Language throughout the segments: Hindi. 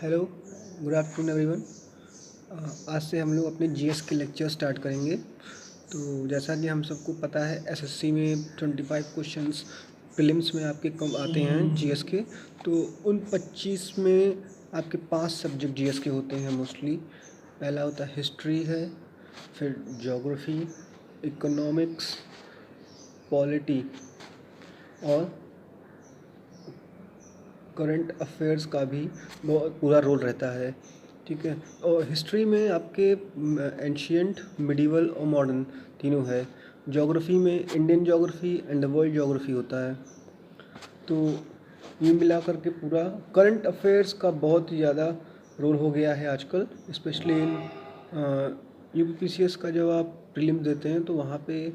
Hello, good afternoon everyone. आज से हम लोग अपने जीएस के लेक्चर स्टार्ट करेंगे। तो जैसा कि हम सबको पता है, एसएससी में 25 क्वेश्चंस प्रीलिम्स में आपके कम आते हैं जीएस के। तो उन 25 में आपके 5 सब्जेक्ट जीएस के होते हैं मोस्टली। पहला होता है हिस्ट्री है, फिर ज्योग्राफी, इकोनॉमिक्स, पॉलिटी और करंट अफेयर्स का भी बहुत पूरा रोल रहता है। ठीक है। और हिस्ट्री में आपके एंशियंट, मिडिवल और मॉडर्न तीनों है। ज्योग्राफी में Indian geography and world geography होता है। तो ये मिला करके पूरा करंट अफेयर्स का बहुत ही ज़्यादा रोल हो गया है आजकल, स्पेशली इन यूपीपीसीएस का जब आप प्रीलिम देते हैं तो वहाँ पे,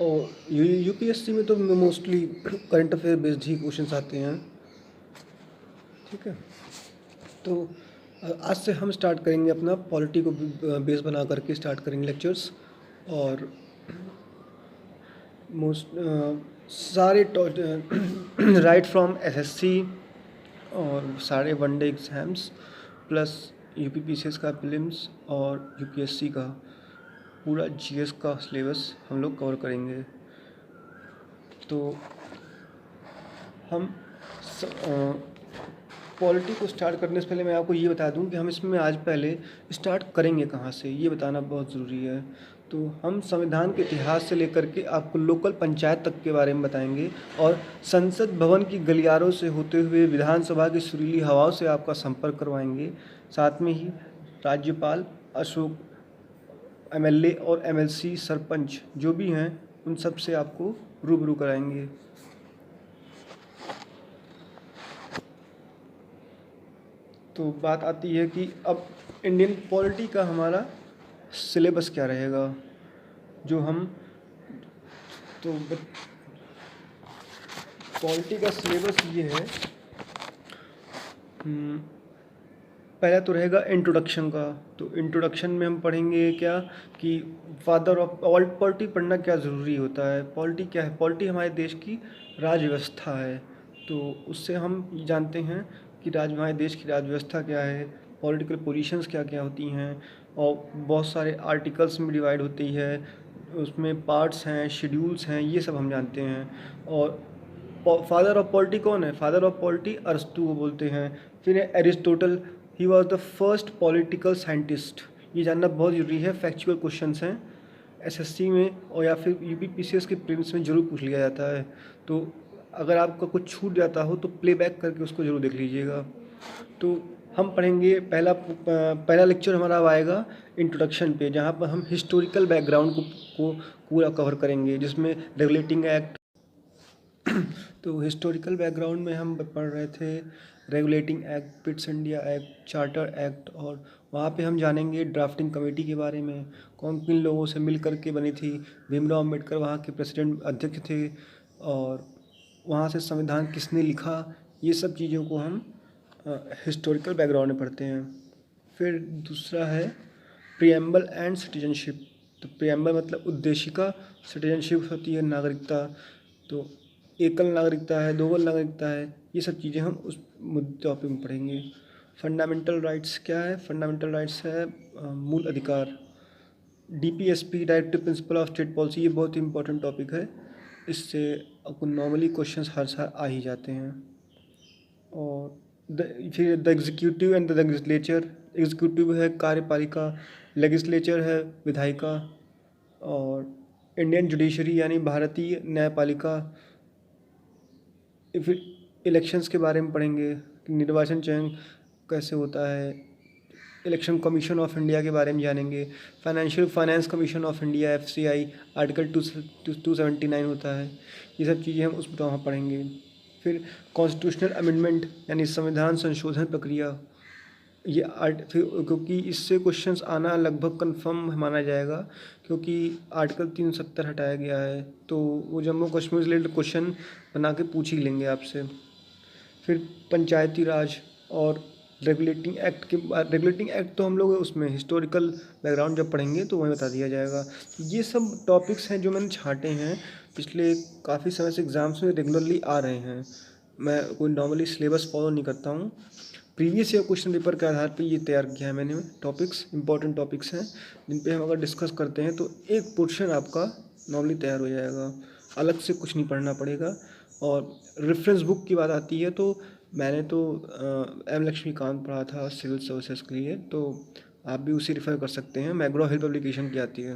और यूपीएससी में तो मोस्टली करंट अफेयर बेस्ड ही क्वेश्चंस आते हैं। ठीक है। तो आज से हम स्टार्ट करेंगे अपना पॉलिटी को बेस बना करके स्टार्ट करेंगे लेक्चर्स। और मोस्ट सारे राइट फ्रॉम एसएससी और सारे वनडे एग्ज़ाम्स प्लस यूपीपीसीएस का प्रीलिम्स और यूपीएससी का पूरा जीएस का सिलेबस हम लोग कवर करेंगे। तो हम पॉलिटी को स्टार्ट करने से पहले मैं आपको ये बता दूं कि हम इसमें आज पहले स्टार्ट करेंगे कहाँ से, ये बताना बहुत ज़रूरी है। तो हम संविधान के इतिहास से लेकर के आपको लोकल पंचायत तक के बारे में बताएंगे और संसद भवन की गलियारों से होते हुए विधानसभा की सुरीली हवाओं से आपका संपर्क करवाएंगे। साथ में ही राज्यपाल, अशोक, एमएलए और एमएलसी, सरपंच जो भी हैं उन सब से आपको रूबरू कराएंगे। तो बात आती है कि अब इंडियन पॉलिटी का हमारा सिलेबस क्या रहेगा, जो हम तो पॉलिटी का सिलेबस ये है। पहला तो रहेगा इंट्रोडक्शन का। तो इंट्रोडक्शन में हम पढ़ेंगे क्या कि फादर ऑफ पॉलिटी पढ़ना क्या ज़रूरी होता है, पॉलिटी क्या है। पॉलिटी हमारे देश की राज व्यवस्था है। तो उससे हम जानते हैं कि हमारे देश की राज व्यवस्था क्या है, पॉलिटिकल पोजीशंस क्या क्या होती हैं, और बहुत सारे आर्टिकल्स में डिवाइड होती है, उसमें पार्ट्स हैं, शेड्यूल्स हैं, ये सब हम जानते हैं। और फादर ऑफ पॉलिटी कौन है? फादर ऑफ पॉलिटी अरस्तू को बोलते हैं। फिर है Aristotle, he was the first political scientist. ये जानना बहुत ज़रूरी है, फैक्चुअल क्वेश्चंस हैं एसएससी में और या फिर यूपीपीसीएस के प्रीलिम्स में ज़रूर पूछ लिया जाता है। तो अगर आपका कुछ छूट जाता हो तो प्लेबैक करके उसको ज़रूर देख लीजिएगा। तो हम पढ़ेंगे पहला लेक्चर हमारा आएगा इंट्रोडक्शन पे, जहाँ पर हम हिस्टोरिकल बैकग्राउंड को पूरा कवर करेंगे, जिसमें रेगुलेटिंग एक्ट। तो हिस्टोरिकल बैकग्राउंड में हम पढ़ रहे थे regulating act, Pitt's India act, charter act, और वहाँ पे हम जानेंगे ड्राफ्टिंग कमेटी के बारे में, कौन किन लोगों से मिल कर के बनी थी। भीमराव अम्बेडकर वहाँ के प्रेसिडेंट अध्यक्ष थे, और वहाँ से संविधान किसने लिखा, ये सब चीज़ों को हम हिस्टोरिकल बैकग्राउंड में पढ़ते हैं। फिर दूसरा है प्रीएम्बल एंड सिटीजनशिप। तो प्रीएम्बल मतलब उद्देशिका, सिटीजनशिप होती है नागरिकता। तो एकल नागरिकता है, दोहल नागरिकता है, ये सब चीज़ें हम उस टॉपिक में पढ़ेंगे। फंडामेंटल राइट्स क्या है? फंडामेंटल राइट्स है मूल अधिकार। DPSP, directive principle of state policy, ये बहुत ही इंपॉर्टेंट टॉपिक है, इससे आपको नॉर्मली क्वेश्चंस हर साल आ ही जाते हैं। और फिर the executive and the legislature. Executive है कार्यपालिका, लेजिस्लेचर है विधायिका, और इंडियन जुडिशरी यानी भारतीय न्यायपालिका। फिर इलेक्शंस के बारे में पढ़ेंगे, निर्वाचन चयन कैसे होता है। इलेक्शन कमीशन ऑफ इंडिया के बारे में जानेंगे। Finance commission of India, FCI, article 279 होता है। ये सब चीज़ें हम उसमें वहाँ पढ़ेंगे। फिर कॉन्स्टिट्यूशनल अमेंडमेंट यानी संविधान संशोधन प्रक्रिया, ये फिर क्योंकि इससे क्वेश्चंस आना लगभग कंफर्म माना जाएगा, क्योंकि आर्टिकल 370 हटाया गया है, तो वो जम्मू कश्मीर से रिलेटेड क्वेश्चन बना के पूछ ही लेंगे आपसे। फिर पंचायती राज और रेगुलेटिंग एक्ट तो हम लोग उसमें हिस्टोरिकल बैकग्राउंड जब पढ़ेंगे तो वहीं बता दिया जाएगा। ये सब टॉपिक्स हैं जो मैंने छांटे हैं, पिछले काफ़ी समय से एग्ज़ाम्स में रेगुलरली आ रहे हैं। मैं कोई नॉर्मली सिलेबस फॉलो नहीं करता हूँ, प्रीवियस ईयर क्वेश्चन पेपर के आधार पे ये तैयार किया है मैंने टॉपिक्स, इंपॉर्टेंट टॉपिक्स हैं जिन पे हम अगर डिस्कस करते हैं तो एक पोर्शन आपका नॉर्मली तैयार हो जाएगा, अलग से कुछ नहीं पढ़ना पड़ेगा। और रेफरेंस बुक की बात आती है तो मैंने तो एम लक्ष्मीकांत पढ़ा था सिविल सर्विसेज के लिए, तो आप भी उसे रेफ़र कर सकते हैं। मैग्रो हिल पब्लिकेशन की आती है,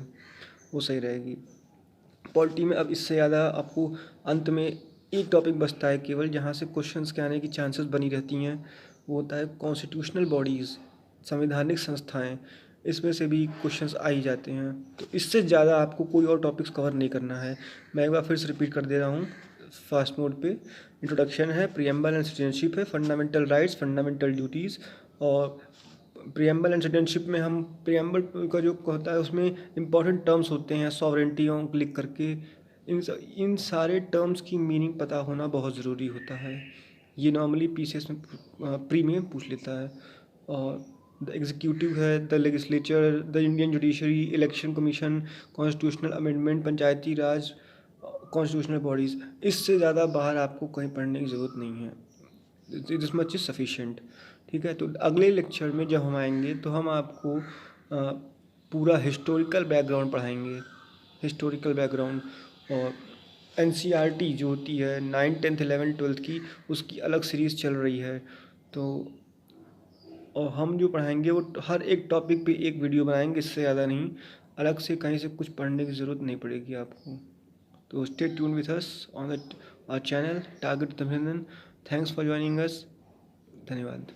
वो सही रहेगी। पॉलिटी में अब इससे ज़्यादा आपको अंत में एक टॉपिक बचता है केवल, जहाँ से क्वेश्चंस के आने की चांसेस बनी रहती हैं, वो होता है कॉन्स्टिट्यूशनल बॉडीज़, संवैधानिक संस्थाएं। इसमें से भी क्वेश्चंस आ ही जाते हैं, तो इससे ज़्यादा आपको कोई और टॉपिक्स कवर नहीं करना है। मैं एक बार फिर से रिपीट कर दे रहा हूँ फास्ट मोड पे। इंट्रोडक्शन है, प्रीएम्बल एंड सिटीजनशिप है, फंडामेंटल राइट्स, फंडामेंटल ड्यूटीज़। और प्रीएम्बल एंड सिटीजनशिप में हम प्रीएम्बल का जो होता है उसमें इंपॉर्टेंट टर्म्स होते हैं, सॉवरेंटी ऑन क्लिक करके इन सारे टर्म्स की मीनिंग पता होना बहुत ज़रूरी होता है। ये नॉर्मली पीसीएस में प्री में पूछ लेता है। और द एग्जीक्यूटिव है, the legislature, the Indian judiciary, election commission, constitutional amendment, Panchayati Raj, constitutional bodies. इससे ज़्यादा बाहर आपको कहीं पढ़ने की ज़रूरत नहीं है, दिस मच इज़ सफिशिएंट। ठीक है, तो अगले लेक्चर में जब हम आएंगे तो हम आपको पूरा हिस्टोरिकल बैकग्राउंड पढ़ाएंगे, हिस्टोरिकल बैकग्राउंड। और एनसीईआरटी जो होती है 9, 10th, 11th, 12th की, उसकी अलग सीरीज़ चल रही है। तो और हम जो पढ़ाएंगे वो हर एक टॉपिक पे एक वीडियो बनाएंगे, इससे ज़्यादा नहीं। अलग से कहीं से कुछ पढ़ने की ज़रूरत नहीं पड़ेगी आपको। तो stay tune with us on the our channel target Abhinandan. Thanks for joining us. धन्यवाद।